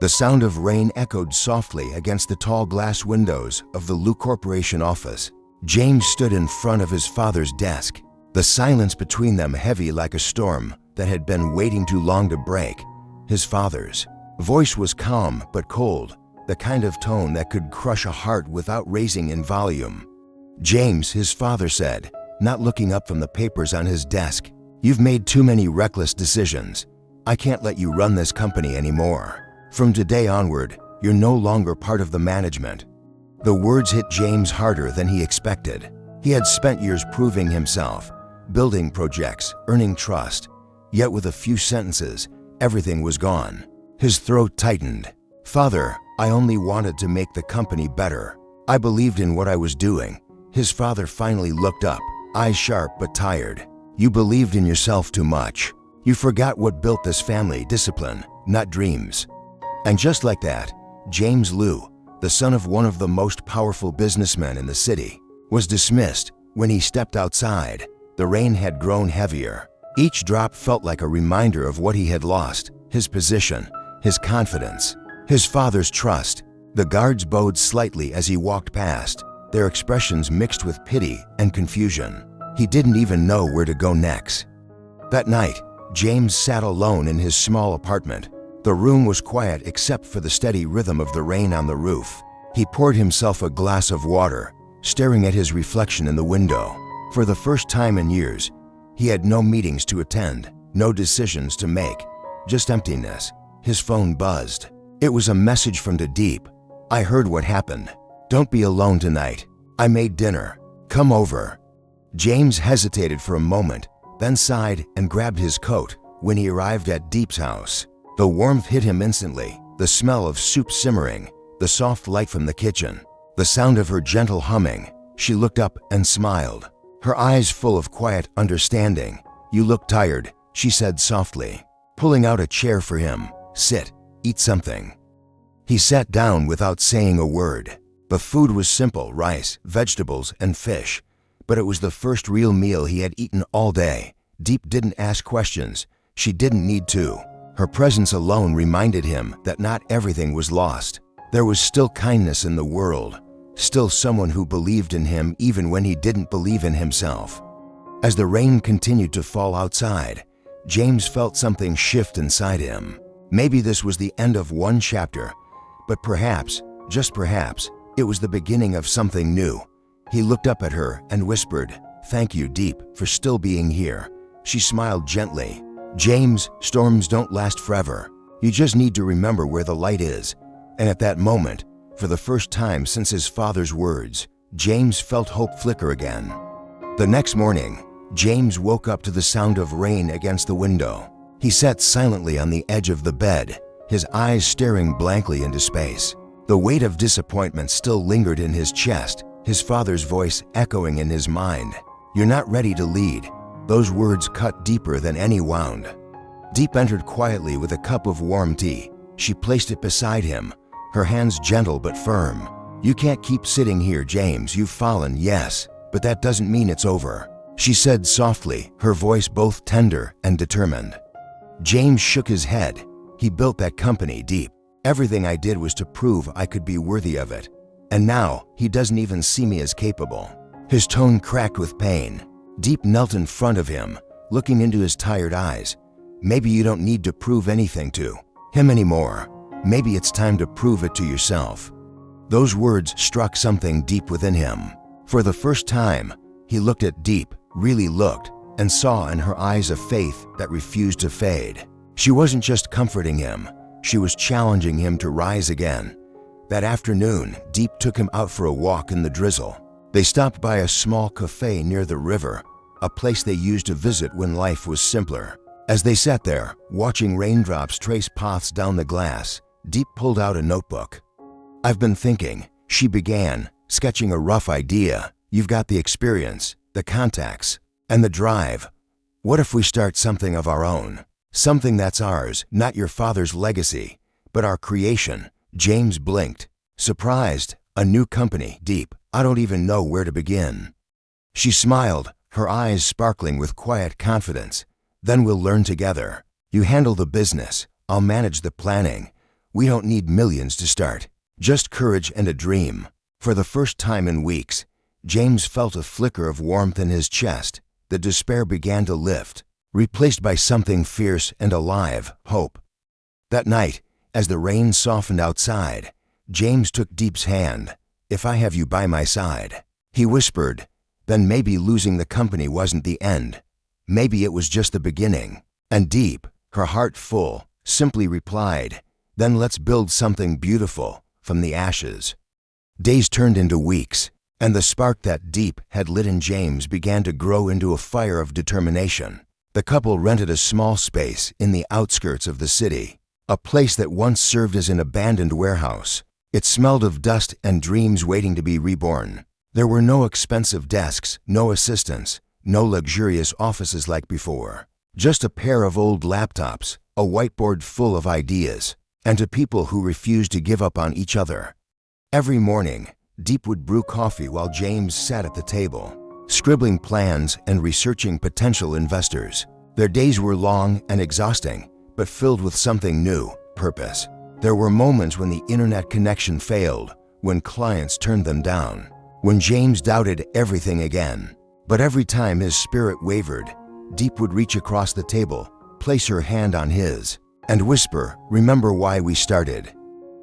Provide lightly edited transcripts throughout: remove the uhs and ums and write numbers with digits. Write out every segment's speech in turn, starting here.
The sound of rain echoed softly against the tall glass windows of the Lu Corporation office. James stood in front of his father's desk, the silence between them heavy like a storm that had been waiting too long to break. His father's voice was calm but cold, the kind of tone that could crush a heart without raising in volume. "James," his father said, not looking up from the papers on his desk, "you've made too many reckless decisions. I can't let you run this company anymore. From today onward, you're no longer part of the management." The words hit James harder than he expected. He had spent years proving himself, building projects, earning trust. Yet with a few sentences, everything was gone. His throat tightened. "Father, I only wanted to make the company better. I believed in what I was doing." His father finally looked up, eyes sharp but tired. "You believed in yourself too much. You forgot what built this family: discipline, not dreams." And just like that, James Lu, the son of one of the most powerful businessmen in the city, was dismissed. When he stepped outside, the rain had grown heavier. Each drop felt like a reminder of what he had lost: his position, his confidence, his father's trust. The guards bowed slightly as he walked past, their expressions mixed with pity and confusion. He didn't even know where to go next. That night, James sat alone in his small apartment. The room was quiet except for the steady rhythm of the rain on the roof. He poured himself a glass of water, staring at his reflection in the window. For the first time in years, he had no meetings to attend, no decisions to make, just emptiness. His phone buzzed. It was a message from Diep. "I heard what happened. Don't be alone tonight. I made dinner. Come over." James hesitated for a moment, then sighed and grabbed his coat. When he arrived at Diep's house, the warmth hit him instantly, the smell of soup simmering, the soft light from the kitchen, the sound of her gentle humming. She looked up and smiled, her eyes full of quiet understanding. "You look tired," she said softly, pulling out a chair for him. "Sit, eat something." He sat down without saying a word. The food was simple: rice, vegetables, and fish. But it was the first real meal he had eaten all day. Diep didn't ask questions. She didn't need to. Her presence alone reminded him that not everything was lost. There was still kindness in the world, still someone who believed in him even when he didn't believe in himself. As the rain continued to fall outside, James felt something shift inside him. Maybe this was the end of one chapter, but perhaps, just perhaps, it was the beginning of something new. He looked up at her and whispered, "Thank you, Diep, for still being here." She smiled gently. "James, storms don't last forever. You just need to remember where the light is." And at that moment, for the first time since his father's words, James felt hope flicker again. The next morning, James woke up to the sound of rain against the window. He sat silently on the edge of the bed, his eyes staring blankly into space. The weight of disappointment still lingered in his chest, his father's voice echoing in his mind. "You're not ready to lead." Those words cut deeper than any wound. Diep entered quietly with a cup of warm tea. She placed it beside him, her hands gentle but firm. "You can't keep sitting here, James. You've fallen, yes, but that doesn't mean it's over," she said softly, her voice both tender and determined. James shook his head. "He built that company, Diep. Everything I did was to prove I could be worthy of it. And now, he doesn't even see me as capable." His tone cracked with pain. Diep knelt in front of him, looking into his tired eyes. "Maybe you don't need to prove anything to him anymore. Maybe it's time to prove it to yourself." Those words struck something deep within him. For the first time, he looked at Diep, really looked, and saw in her eyes a faith that refused to fade. She wasn't just comforting him, she was challenging him to rise again. That afternoon, Diep took him out for a walk in the drizzle. They stopped by a small cafe near the river, a place they used to visit when life was simpler. As they sat there, watching raindrops trace paths down the glass, Diep pulled out a notebook. "I've been thinking," she began, sketching a rough idea. "You've got the experience, the contacts, and the drive. What if we start something of our own? Something that's ours, not your father's legacy, but our creation." James blinked, surprised. "A new company, Diep. I don't even know where to begin." She smiled, her eyes sparkling with quiet confidence. "Then we'll learn together. You handle the business, I'll manage the planning. We don't need millions to start. Just courage and a dream." For the first time in weeks, James felt a flicker of warmth in his chest. The despair began to lift, replaced by something fierce and alive, hope. That night, as the rain softened outside, James took Diep's hand. "If I have you by my side," he whispered, "then maybe losing the company wasn't the end. Maybe it was just the beginning." And Diep, her heart full, simply replied, "Then let's build something beautiful from the ashes." Days turned into weeks, and the spark that Diep had lit in James began to grow into a fire of determination. The couple rented a small space in the outskirts of the city, a place that once served as an abandoned warehouse. It smelled of dust and dreams waiting to be reborn. There were no expensive desks, no assistants, no luxurious offices like before. Just a pair of old laptops, a whiteboard full of ideas, and to people who refused to give up on each other. Every morning, Diep would brew coffee while James sat at the table, scribbling plans and researching potential investors. Their days were long and exhausting, but filled with something new, purpose. There were moments when the internet connection failed, when clients turned them down, when James doubted everything again. But every time his spirit wavered, Diep would reach across the table, place her hand on his, and whisper, "Remember why we started."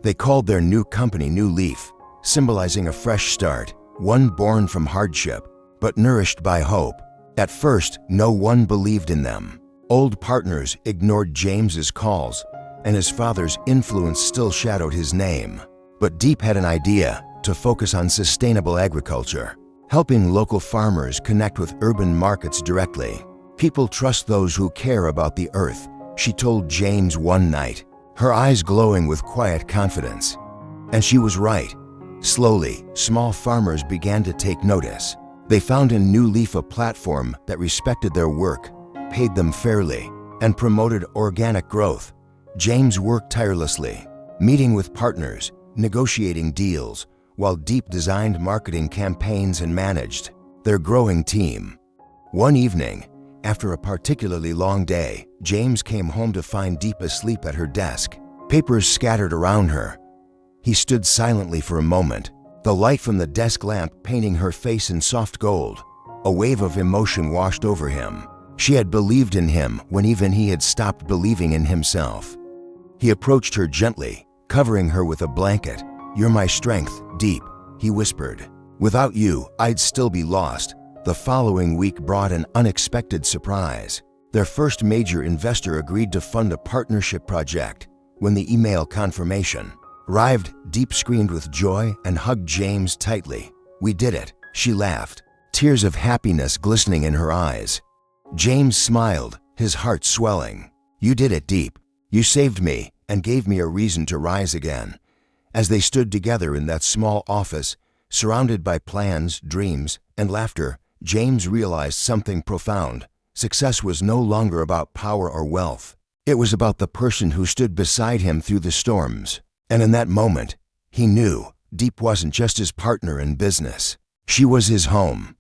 They called their new company New Leaf, symbolizing a fresh start, one born from hardship, but nourished by hope. At first, no one believed in them. Old partners ignored James's calls, and his father's influence still shadowed his name. But Diep had an idea: to focus on sustainable agriculture, helping local farmers connect with urban markets directly. "People trust those who care about the earth," she told James one night, her eyes glowing with quiet confidence. And she was right. Slowly, small farmers began to take notice. They found in New Leaf a platform that respected their work, paid them fairly, and promoted organic growth. James worked tirelessly, meeting with partners, negotiating deals, while Diep designed marketing campaigns and managed their growing team. One evening, after a particularly long day, James came home to find Diep asleep at her desk, papers scattered around her. He stood silently for a moment, the light from the desk lamp painting her face in soft gold. A wave of emotion washed over him. She had believed in him when even he had stopped believing in himself. He approached her gently, covering her with a blanket. "You're my strength, Diep," he whispered. "Without you, I'd still be lost." The following week brought an unexpected surprise. Their first major investor agreed to fund a partnership project. When the email confirmation arrived, Diep screamed with joy and hugged James tightly. "We did it," she laughed, tears of happiness glistening in her eyes. James smiled, his heart swelling. "You did it, Diep. You saved me and gave me a reason to rise again." As they stood together in that small office, surrounded by plans, dreams, and laughter, James realized something profound. Success was no longer about power or wealth. It was about the person who stood beside him through the storms. And in that moment, he knew Diep wasn't just his partner in business. She was his home.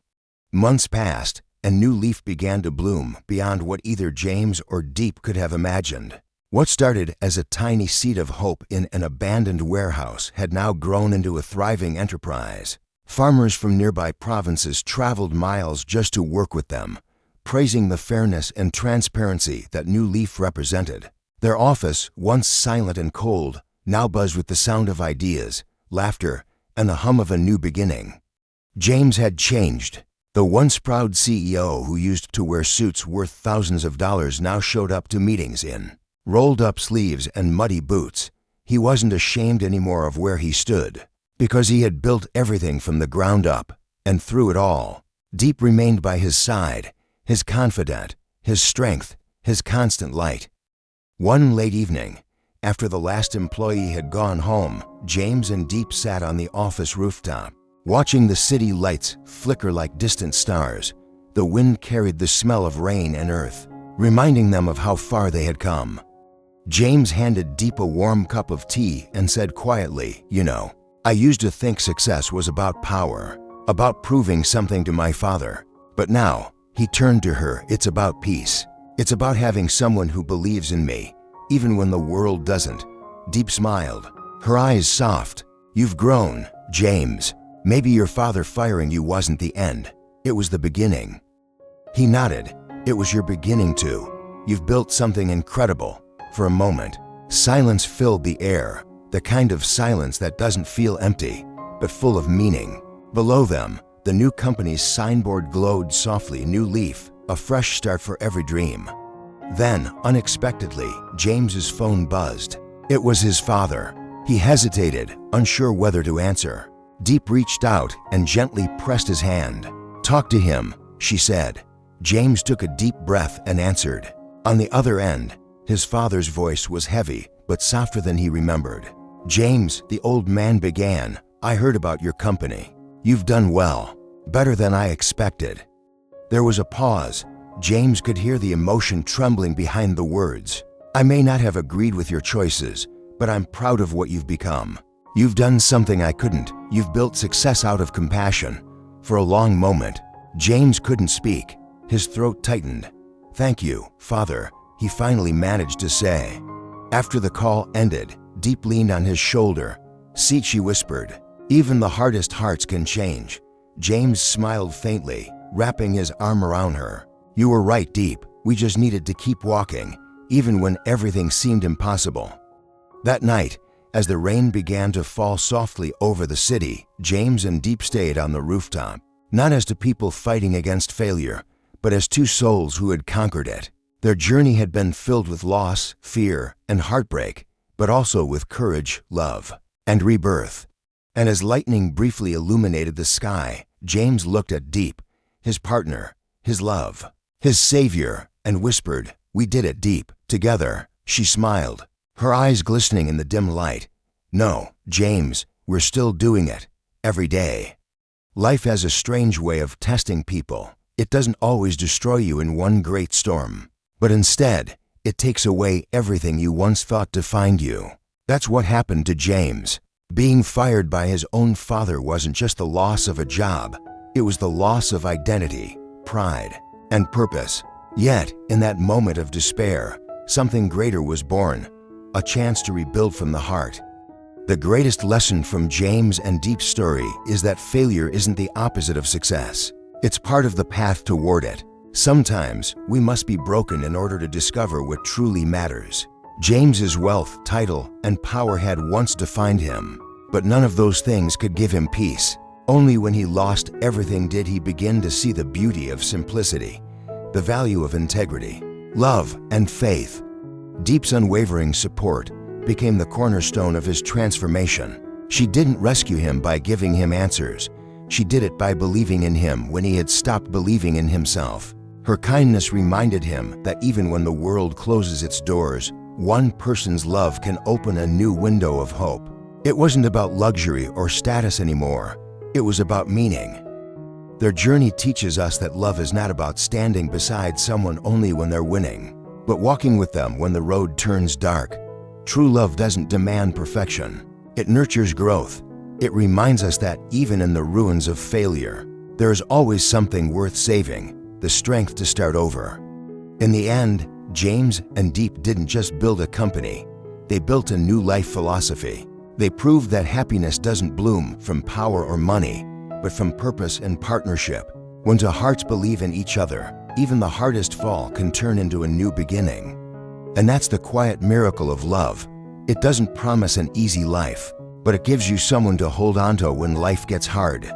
Months passed, and New Leaf began to bloom beyond what either James or Diep could have imagined. What started as a tiny seed of hope in an abandoned warehouse had now grown into a thriving enterprise. Farmers from nearby provinces traveled miles just to work with them, praising the fairness and transparency that New Leaf represented. Their office, once silent and cold, now buzzed with the sound of ideas, laughter, and the hum of a new beginning. James had changed. The once proud CEO who used to wear suits worth thousands of dollars now showed up to meetings in rolled-up sleeves and muddy boots. He wasn't ashamed anymore of where he stood, because he had built everything from the ground up, and through it all, Diep remained by his side, his confidant, his strength, his constant light. One late evening, after the last employee had gone home, James and Diep sat on the office rooftop, watching the city lights flicker like distant stars. The wind carried the smell of rain and earth, reminding them of how far they had come. James handed Diep a warm cup of tea and said quietly, "You know, I used to think success was about power, about proving something to my father. But now," he turned to her, "it's about peace. It's about having someone who believes in me, even when the world doesn't." Diep smiled, her eyes soft. You've grown, James. Maybe your father firing you wasn't the end. It was the beginning. He nodded. It was your beginning too. You've built something incredible. For a moment, silence filled the air, the kind of silence that doesn't feel empty, but full of meaning. Below them, the new company's signboard glowed softly, new leaf, a fresh start for every dream. Then, unexpectedly, James's phone buzzed. It was his father. He hesitated, unsure whether to answer. Diep reached out and gently pressed his hand. "Talk to him," she said. James took a deep breath and answered. On the other end, his father's voice was heavy, but softer than he remembered. "James," the old man began, "I heard about your company. You've done well, better than I expected." There was a pause. James could hear the emotion trembling behind the words. "I may not have agreed with your choices, but I'm proud of what you've become. You've done something I couldn't. You've built success out of compassion." For a long moment, James couldn't speak. His throat tightened. "Thank you, Father," he finally managed to say. After the call ended, Diep leaned on his shoulder. "See," she whispered, "even the hardest hearts can change." James smiled faintly, wrapping his arm around her. "You were right, Diep. We just needed to keep walking, even when everything seemed impossible." That night, as the rain began to fall softly over the city, James and Diep stayed on the rooftop, not as two people fighting against failure, but as two souls who had conquered it. Their journey had been filled with loss, fear, and heartbreak, but also with courage, love, and rebirth. And as lightning briefly illuminated the sky, James looked at Diep, his partner, his love, his savior, and whispered, "We did it, Diep, together." She smiled, her eyes glistening in the dim light. "No, James, we're still doing it, every day." Life has a strange way of testing people. It doesn't always destroy you in one great storm, but instead, it takes away everything you once thought defined you. That's what happened to James. Being fired by his own father wasn't just the loss of a job, it was the loss of identity, pride, and purpose. Yet, in that moment of despair, something greater was born, a chance to rebuild from the heart. The greatest lesson from James and Diep's story is that failure isn't the opposite of success. It's part of the path toward it. Sometimes, we must be broken in order to discover what truly matters. James's wealth, title, and power had once defined him, but none of those things could give him peace. Only when he lost everything did he begin to see the beauty of simplicity, the value of integrity, love, and faith. Diep's unwavering support became the cornerstone of his transformation. She didn't rescue him by giving him answers. She did it by believing in him when he had stopped believing in himself. Her kindness reminded him that even when the world closes its doors, one person's love can open a new window of hope. It wasn't about luxury or status anymore. It was about meaning. Their journey teaches us that love is not about standing beside someone only when they're winning, but walking with them when the road turns dark. True love doesn't demand perfection. It nurtures growth. It reminds us that even in the ruins of failure, there is always something worth saving, the strength to start over. In the end, James and Diep didn't just build a company. They built a new life philosophy. They proved that happiness doesn't bloom from power or money, but from purpose and partnership. When two hearts believe in each other, even the hardest fall can turn into a new beginning. And that's the quiet miracle of love. It doesn't promise an easy life, but it gives you someone to hold on to when life gets hard.